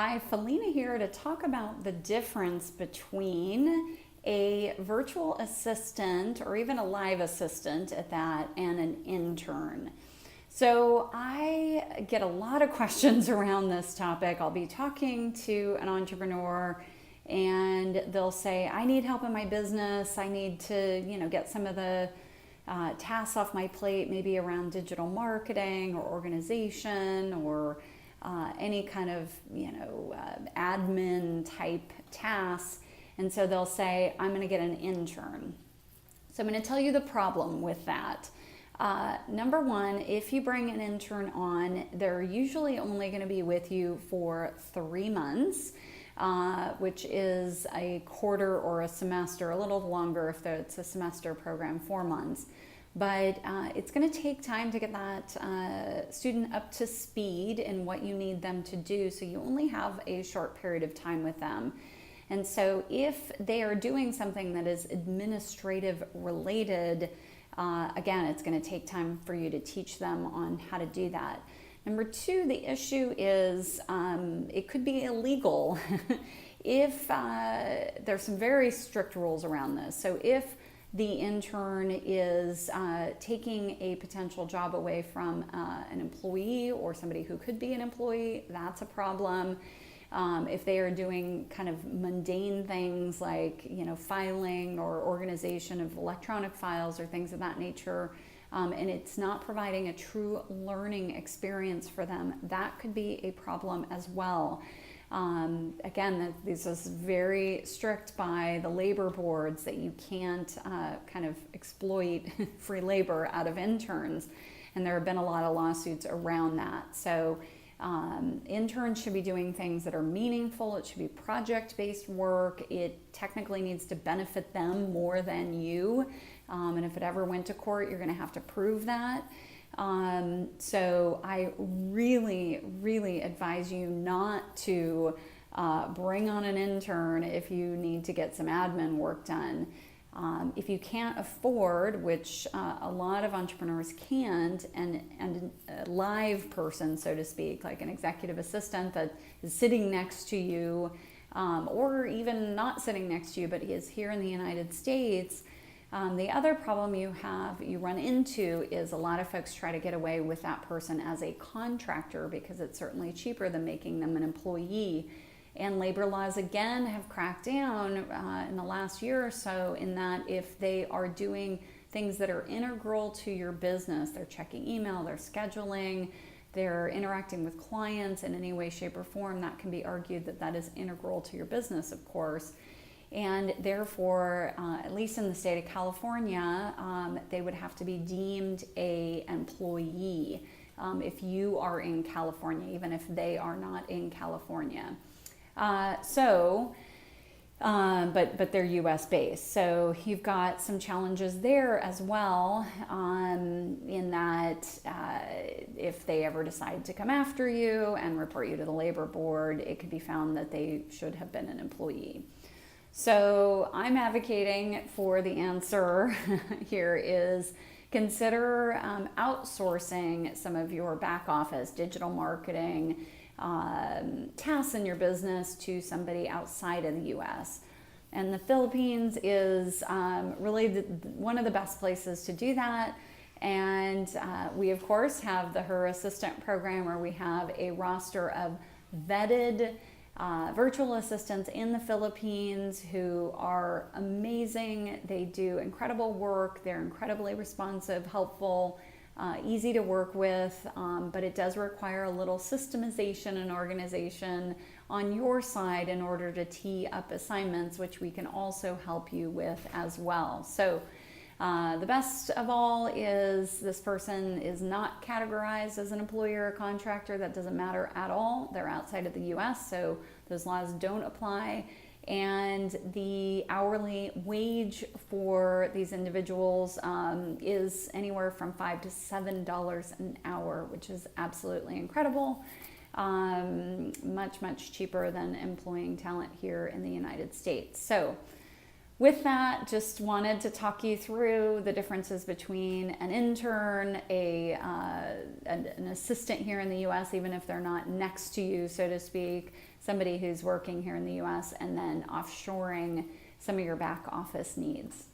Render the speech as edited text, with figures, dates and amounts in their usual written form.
Hi, Felina here to talk about the difference between a virtual assistant or even a live assistant at that and an intern. So I get a lot of questions around this topic. I'll be talking to an entrepreneur and they'll say, I need help in my business. I need to, get some of the tasks off my plate, maybe around digital marketing or organization or any kind of admin type tasks. And so they'll say, I'm going to get an intern. So I'm going to tell you the problem with that. Number one, if you bring an intern on, they're usually only going to be with you for 3 months, which is a quarter or a semester, a little longer if it's a semester program, 4 months. But it's going to take time to get that student up to speed in what you need them to do. So you only have a short period of time with them. And so if they are doing something that is administrative related, again, it's going to take time for you to teach them on how to do that. Number two, the issue is it could be illegal if there's some very strict rules around this. So if the intern is taking a potential job away from an employee or somebody who could be an employee, that's a problem. If they are doing kind of mundane things like filing or organization of electronic files or things of that nature, and it's not providing a true learning experience for them, that could be a problem as well. Again, this is very strict by the labor boards that you can't kind of exploit free labor out of interns, and there have been a lot of lawsuits around that. So interns should be doing things that are meaningful. It should be project-based work. It technically needs to benefit them more than you, and if it ever went to court, you're going to have to prove that. So I really, really advise you not to bring on an intern if you need to get some admin work done. If you can't afford, which a lot of entrepreneurs can't, and a live person, so to speak, like an executive assistant that is sitting next to you, or even not sitting next to you, but is here in the United States. The other problem you run into is a lot of folks try to get away with that person as a contractor because it's certainly cheaper than making them an employee. And labor laws, again, have cracked down in the last year or so in that if they are doing things that are integral to your business, they're checking email, they're scheduling, they're interacting with clients in any way, shape, or form, that can be argued that that is integral to your business, of course. And therefore, at least in the state of California, they would have to be deemed an employee if you are in California, even if they are not in California. But they're U.S. based. So you've got some challenges there as well, in that if they ever decide to come after you and report you to the labor board, it could be found that they should have been an employee. So I'm advocating for the answer here is consider outsourcing some of your back office digital marketing tasks in your business to somebody outside of the U.S. And the Philippines is really one of the best places to do that. And we, of course, have the Her Assistant program where we have a roster of vetted virtual assistants in the Philippines who are amazing. They do incredible work. They're incredibly responsive, helpful, easy to work with, but it does require a little systemization and organization on your side in order to tee up assignments, which we can also help you with as well. So the best of all is this person is not categorized as an employee or a contractor. That doesn't matter at all. They're outside of the U.S., so those laws don't apply. And the hourly wage for these individuals is anywhere from $5 to $7 an hour, which is absolutely incredible. Much, much cheaper than employing talent here in the United States. So with that, just wanted to talk you through the differences between an intern, an assistant here in the U.S., even if they're not next to you, so to speak, somebody who's working here in the U.S., and then offshoring some of your back office needs.